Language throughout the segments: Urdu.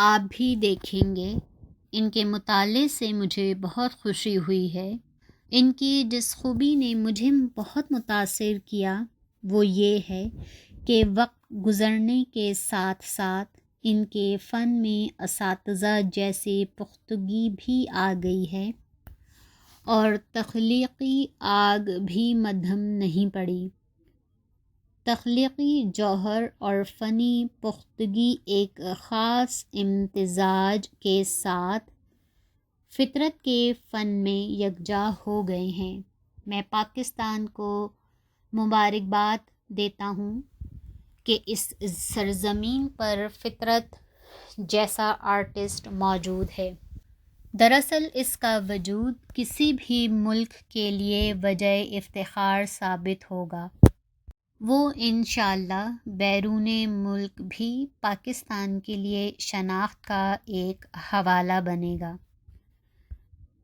آپ بھی دیکھیں گے۔ ان کے مطالعے سے مجھے بہت خوشی ہوئی ہے۔ ان کی جس خوبی نے مجھے بہت متاثر کیا وہ یہ ہے کہ وقت گزرنے کے ساتھ ساتھ ان کے فن میں اساتذہ جیسی پختگی بھی آ گئی ہے اور تخلیقی آگ بھی مدھم نہیں پڑی۔ تخلیقی جوہر اور فنی پختگی ایک خاص امتزاج کے ساتھ فطرت کے فن میں یکجا ہو گئے ہیں۔ میں پاکستان کو مبارکباد دیتا ہوں کہ اس سرزمین پر فطرت جیسا آرٹسٹ موجود ہے۔ دراصل اس کا وجود کسی بھی ملک کے لیے وجہ افتخار ثابت ہوگا۔ وہ انشاءاللہ بیرون ملک بھی پاکستان کے لیے شناخت کا ایک حوالہ بنے گا۔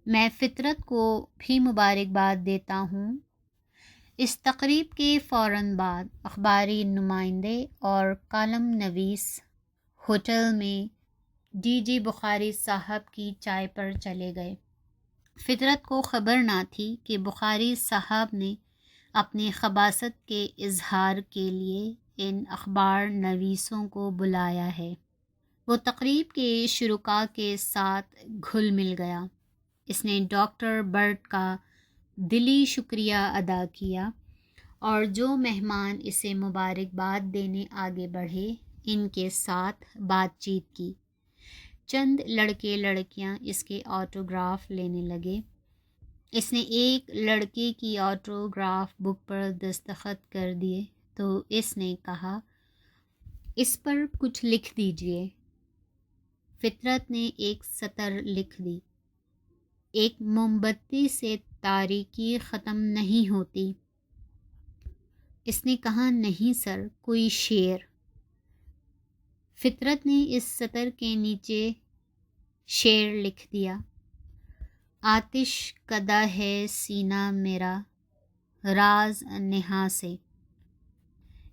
میں فطرت کو بھی مبارکباد دیتا ہوں۔ اس تقریب کے فوراً بعد اخباری نمائندے اور کالم نویس ہوٹل میں جی بخاری صاحب کی چائے پر چلے گئے۔ فطرت کو خبر نہ تھی کہ بخاری صاحب نے اپنی خباثت کے اظہار کے لیے ان اخبار نویسوں کو بلایا ہے۔ وہ تقریب کے شرکاء کے ساتھ گھل مل گیا۔ اس نے ڈاکٹر برٹ کا دلی شکریہ ادا کیا اور جو مہمان اسے مبارکباد دینے آگے بڑھے ان کے ساتھ بات چیت کی۔ چند لڑکے لڑکیاں اس کے آٹوگراف لینے لگے۔ اس نے ایک لڑکے کی آٹوگراف بک پر دستخط کر دیے تو اس نے کہا، اس پر کچھ لکھ دیجئے۔ فطرت نے ایک سطر لکھ دی، ایک موم بتی سے تاریکی ختم نہیں ہوتی۔ اس نے کہا، نہیں سر، کوئی شعر۔ فطرت نے اس سطر کے نیچے شعر لکھ دیا، آتش کدہ ہے سینہ میرا راز نہاں سے،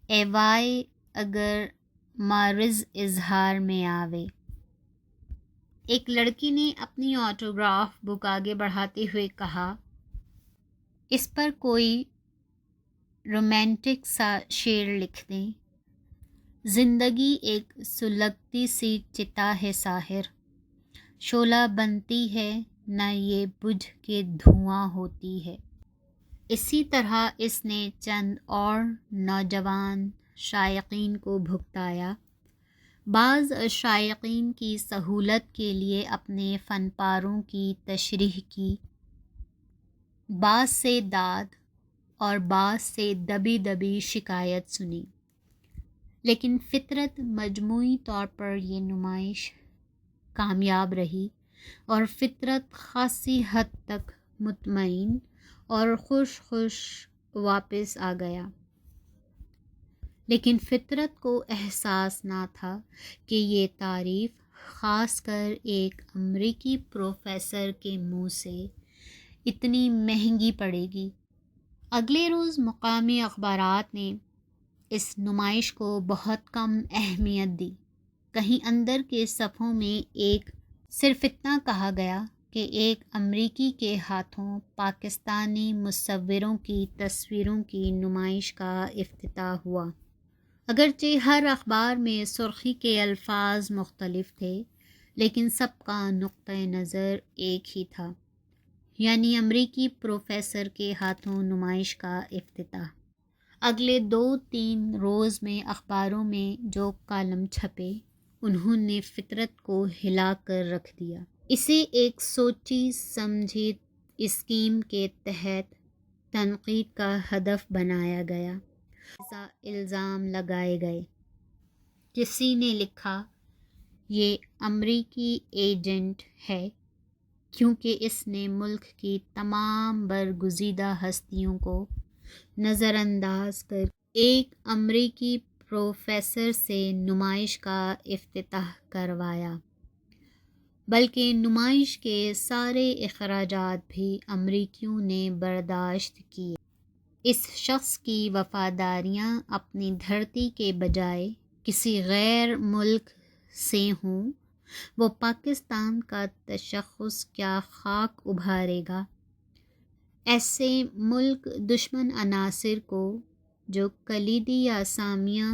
اے وائے اگر معرض اظہار میں آوے۔ ایک لڑکی نے اپنی آٹوگراف بک آگے بڑھاتے ہوئے کہا، اس پر کوئی رومانٹک سا شعر لکھ دیں۔ زندگی ایک سلگتی سی چتا ہے ساحر، شعلہ بنتی ہے نہ یہ بجھ کے دھواں ہوتی ہے۔ اسی طرح اس نے چند اور نوجوان شائقین کو بھگتایا۔ بعض شائقین کی سہولت کے لیے اپنے فن پاروں کی تشریح کی، بعض سے داد اور بعض سے دبی دبی شکایت سنی، لیکن فطرت مجموعی طور پر یہ نمائش کامیاب رہی اور فطرت خاصی حد تک مطمئن اور خوش واپس آ گیا۔ لیکن فطرت کو احساس نہ تھا کہ یہ تعریف خاص کر ایک امریکی پروفیسر کے منہ سے اتنی مہنگی پڑے گی۔ اگلے روز مقامی اخبارات نے اس نمائش کو بہت کم اہمیت دی۔ کہیں اندر کے صفحوں میں صرف اتنا کہا گیا کہ ایک امریکی کے ہاتھوں پاکستانی مصوروں کی تصویروں کی نمائش کا افتتاح ہوا۔ اگرچہ ہر اخبار میں سرخی کے الفاظ مختلف تھے، لیکن سب کا نقطۂ نظر ایک ہی تھا، یعنی امریکی پروفیسر کے ہاتھوں نمائش کا افتتاح۔ اگلے 2-3 روز میں اخباروں میں جو کالم چھپے انہوں نے فطرت کو ہلا کر رکھ دیا۔ اسے ایک سوچی سمجھی اسکیم کے تحت تنقید کا ہدف بنایا گیا۔ ایسا الزام لگائے گئے۔ کسی نے لکھا، یہ امریکی ایجنٹ ہے کیونکہ اس نے ملک کی تمام برگزیدہ ہستیوں کو نظر انداز کر ایک امریکی پروفیسر سے نمائش کا افتتاح کروایا، بلکہ نمائش کے سارے اخراجات بھی امریکیوں نے برداشت کیے۔ اس شخص کی وفاداریاں اپنی دھرتی کے بجائے کسی غیر ملک سے ہوں وہ پاکستان کا تشخص کیا خاک ابھارے گا؟ ایسے ملک دشمن عناصر کو جو کلیدی اسامیاں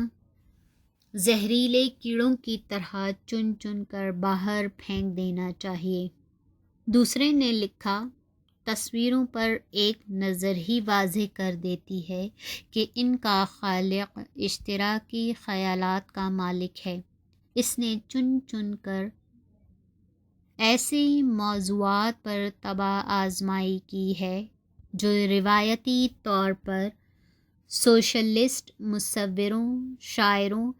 زہریلے کیڑوں کی طرح چن چن کر باہر پھینک دینا چاہیے۔ دوسرے نے لکھا، تصویروں پر ایک نظر ہی واضح کر دیتی ہے کہ ان کا خالق اشتراکی خیالات کا مالک ہے۔ اس نے چن چن کر ایسے موضوعات پر طبع آزمائی کی ہے جو روایتی طور پر سوشلسٹ مصوروں، شاعروں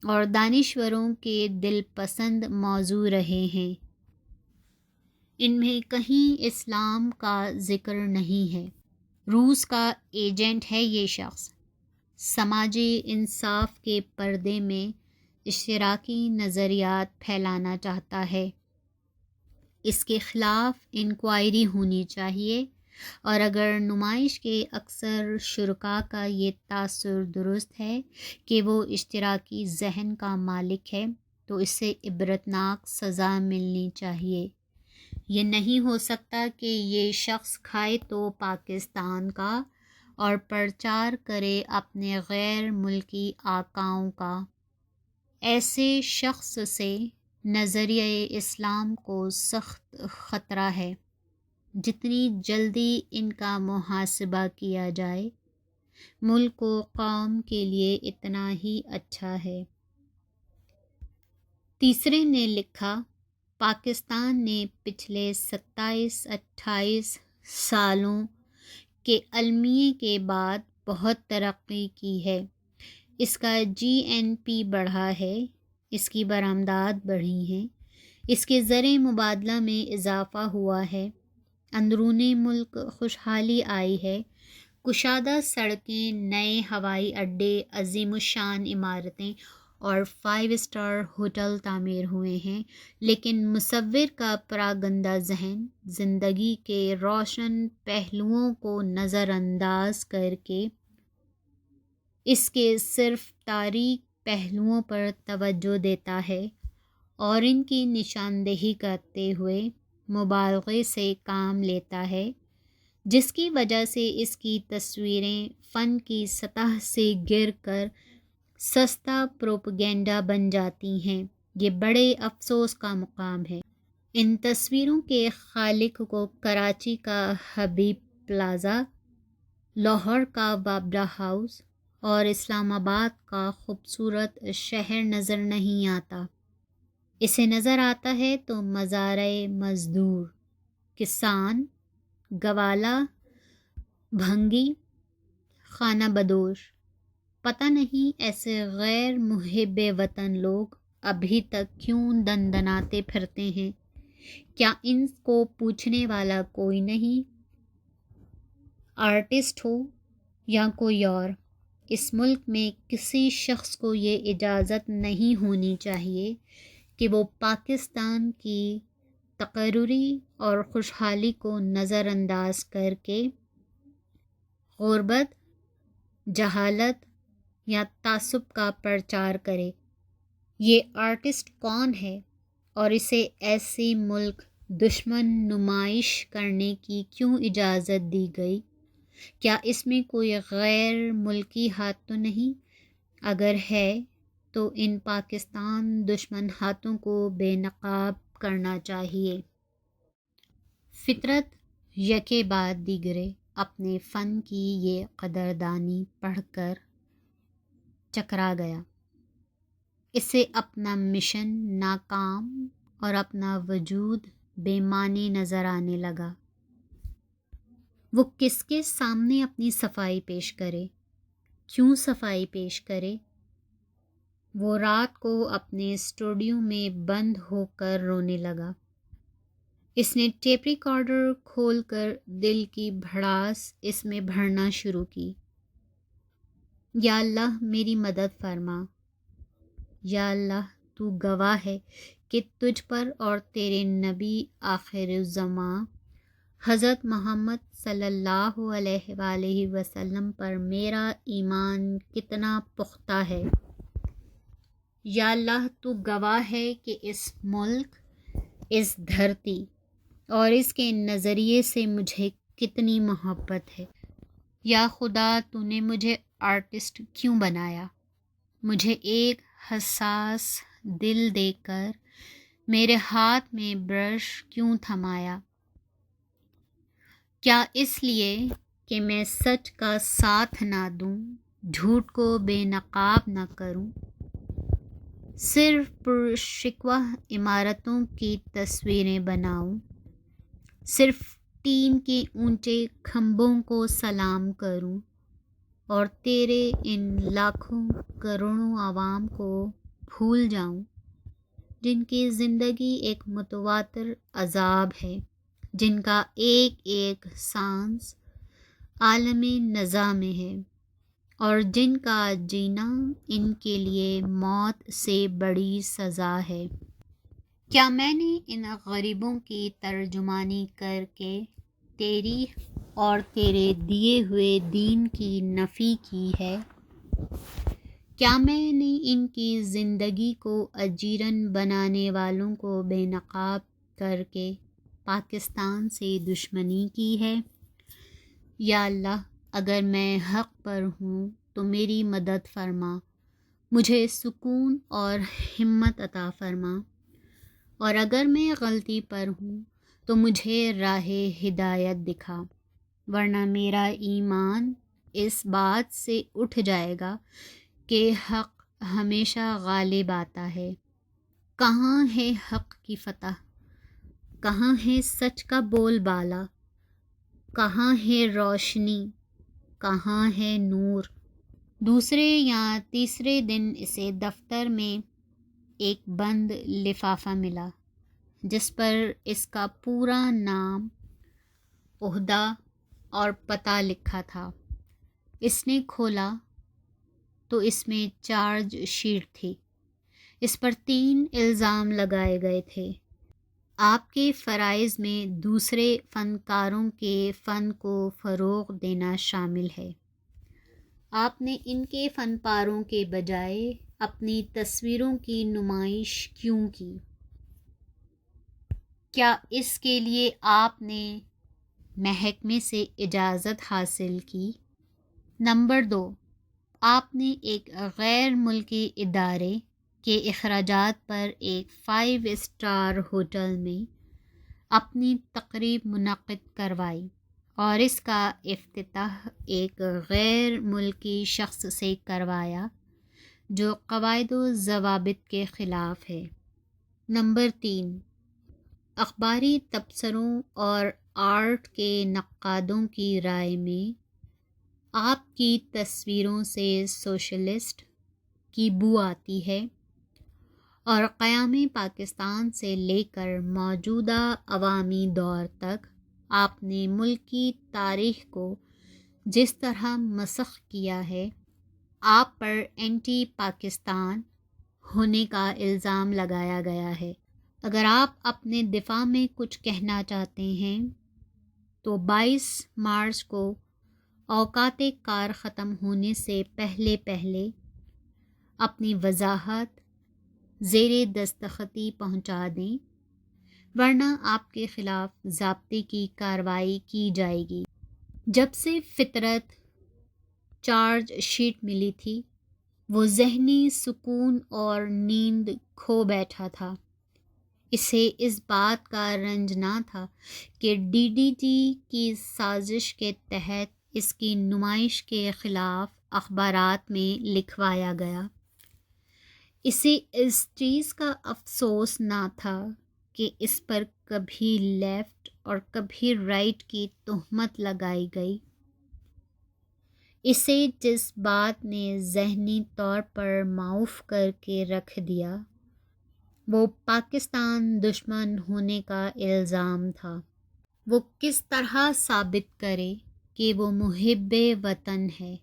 اور دانشوروں کے دل پسند موضوع رہے ہیں۔ ان میں کہیں اسلام کا ذکر نہیں ہے۔ روس کا ایجنٹ ہے یہ شخص۔ سماجی انصاف کے پردے میں اشتراکی نظریات پھیلانا چاہتا ہے۔ اس کے خلاف انکوائری ہونی چاہیے، اور اگر نمائش کے اکثر شرکاء کا یہ تاثر درست ہے کہ وہ اشتراکی ذہن کا مالک ہے تو اسے عبرتناک سزا ملنی چاہیے۔ یہ نہیں ہو سکتا کہ یہ شخص کھائے تو پاکستان کا اور پرچار کرے اپنے غیر ملکی آقاؤں کا۔ ایسے شخص سے نظریہ اسلام کو سخت خطرہ ہے۔ جتنی جلدی ان کا محاسبہ کیا جائے، ملک و قوم کے لیے اتنا ہی اچھا ہے۔ تیسرے نے لکھا، پاکستان نے پچھلے 27-28 سالوں کے المیے کے بعد بہت ترقی کی ہے۔ اس کا GNP بڑھا ہے، اس کی برآمدات بڑھی ہیں، اس کے زر مبادلہ میں اضافہ ہوا ہے، اندرون ملک خوشحالی آئی ہے، کشادہ سڑکیں، نئے ہوائی اڈے، عظیم الشان عمارتیں اور 5 اسٹار ہوٹل تعمیر ہوئے ہیں، لیکن مصور کا پراگندہ ذہن زندگی کے روشن پہلوؤں کو نظر انداز کر کے اس کے صرف تاریک پہلوؤں پر توجہ دیتا ہے اور ان کی نشاندہی کرتے ہوئے مبالغے سے کام لیتا ہے، جس کی وجہ سے اس کی تصویریں فن کی سطح سے گر کر سستا پروپیگنڈا بن جاتی ہیں۔ یہ بڑے افسوس کا مقام ہے۔ ان تصویروں کے خالق کو کراچی کا حبیب پلازا، لاہور کا بابڈا ہاؤس اور اسلام آباد کا خوبصورت شہر نظر نہیں آتا۔ اسے نظر آتا ہے تو مزارع مزدور، کسان، گوالا، بھنگی، خانہ بدوش۔ پتہ نہیں ایسے غیر محب وطن لوگ ابھی تک کیوں دندناتے پھرتے ہیں؟ کیا ان کو پوچھنے والا کوئی نہیں؟ آرٹسٹ ہو یا کوئی اور، اس ملک میں کسی شخص کو یہ اجازت نہیں ہونی چاہیے کہ وہ پاکستان کی تقرری اور خوشحالی کو نظر انداز کر کے غربت، جہالت یا تعصب کا پرچار کرے۔ یہ آرٹسٹ کون ہے اور اسے ایسی ملک دشمن نمائش کرنے کی کیوں اجازت دی گئی؟ کیا اس میں کوئی غیر ملکی ہاتھ تو نہیں؟ اگر ہے تو ان پاکستان دشمن ہاتھوں کو بے نقاب کرنا چاہیے۔ فطرت یکے بعد دیگرے اپنے فن کی یہ قدردانی پڑھ کر چکرا گیا۔ اسے اپنا مشن ناکام اور اپنا وجود بے معنی نظر آنے لگا۔ وہ کس کے سامنے اپنی صفائی پیش کرے؟ کیوں صفائی پیش کرے؟ وہ رات کو اپنے اسٹوڈیو میں بند ہو کر رونے لگا۔ اس نے ٹیپ ریکارڈر کھول کر دل کی بھڑاس اس میں بھرنا شروع کی۔ یا اللہ میری مدد فرما۔ یا اللہ تو گواہ ہے کہ تجھ پر اور تیرے نبی آخر الزماں حضرت محمد صلی اللہ علیہ وآلہ وسلم پر میرا ایمان کتنا پختہ ہے۔ یا اللہ تو گواہ ہے کہ اس ملک، اس دھرتی اور اس کے نظریے سے مجھے کتنی محبت ہے۔ یا خدا تو نے مجھے آرٹسٹ کیوں بنایا؟ مجھے ایک حساس دل دے کر میرے ہاتھ میں برش کیوں تھمایا؟ کیا اس لیے کہ میں سچ کا ساتھ نہ دوں، جھوٹ کو بے نقاب نہ کروں، صرف پرشکوہ عمارتوں کی تصویریں بناؤں، صرف ٹین کے اونچے کھمبوں کو سلام کروں اور تیرے ان لاکھوں کروڑوں عوام کو بھول جاؤں جن کی زندگی ایک متواتر عذاب ہے، جن کا ایک ایک سانس عالم نزا میں ہے اور جن کا جینا ان کے لیے موت سے بڑی سزا ہے۔ کیا میں نے ان غریبوں کی ترجمانی کر کے تیری اور تیرے دیے ہوئے دین کی نفی کی ہے؟ کیا میں نے ان کی زندگی کو اجیرن بنانے والوں کو بے نقاب کر کے پاکستان سے دشمنی کی ہے؟ یا اللہ، اگر میں حق پر ہوں تو میری مدد فرما، مجھے سکون اور ہمت عطا فرما، اور اگر میں غلطی پر ہوں تو مجھے راہ ہدایت دکھا، ورنہ میرا ایمان اس بات سے اٹھ جائے گا کہ حق ہمیشہ غالب آتا ہے۔ کہاں ہے حق کی فتح؟ کہاں ہے سچ کا بول بالا؟ کہاں ہے روشنی؟ کہاں ہے نور؟ دوسرے یا تیسرے دن اسے دفتر میں ایک بند لفافہ ملا جس پر اس کا پورا نام، عہدہ اور پتہ لکھا تھا۔ اس نے کھولا تو اس میں چارج شیٹ تھی۔ اس پر 3 الزام لگائے گئے تھے۔ آپ کے فرائض میں دوسرے فنکاروں کے فن کو فروغ دینا شامل ہے۔ آپ نے ان کے فن پاروں کے بجائے اپنی تصویروں کی نمائش کیوں کی؟ کیا اس کے لیے آپ نے محکمے سے اجازت حاصل کی؟ نمبر 2، آپ نے ایک غیر ملکی ادارے کے اخراجات پر ایک 5 اسٹار ہوٹل میں اپنی تقریب منعقد کروائی اور اس کا افتتاح ایک غیر ملکی شخص سے کروایا جو قواعد و ضوابط کے خلاف ہے۔ نمبر 3، اخباری تبصروں اور آرٹ کے نقادوں کی رائے میں آپ کی تصویروں سے سوشلسٹ کی بو آتی ہے اور قیام پاکستان سے لے کر موجودہ عوامی دور تک آپ نے ملک کی تاریخ کو جس طرح مسخ کیا ہے، آپ پر اینٹی پاکستان ہونے کا الزام لگایا گیا ہے۔ اگر آپ اپنے دفاع میں کچھ کہنا چاہتے ہیں تو 22 مارچ کو اوقات کار ختم ہونے سے پہلے اپنی وضاحت زیر دستخطی پہنچا دیں، ورنہ آپ کے خلاف ضابطے کی کارروائی کی جائے گی۔ جب سے فطرت چارج شیٹ ملی تھی وہ ذہنی سکون اور نیند کھو بیٹھا تھا۔ اسے اس بات کا رنج نہ تھا کہ ڈی ڈی جی کی سازش کے تحت اس کی نمائش کے خلاف اخبارات میں لکھوایا گیا۔ اسے اس چیز کا افسوس نہ تھا کہ اس پر کبھی لیفٹ اور کبھی رائٹ کی تہمت لگائی گئی۔ اسے جس بات نے ذہنی طور پر معوف کر کے رکھ دیا وہ پاکستان دشمن ہونے کا الزام تھا۔ وہ کس طرح ثابت کرے کہ وہ محب وطن ہے؟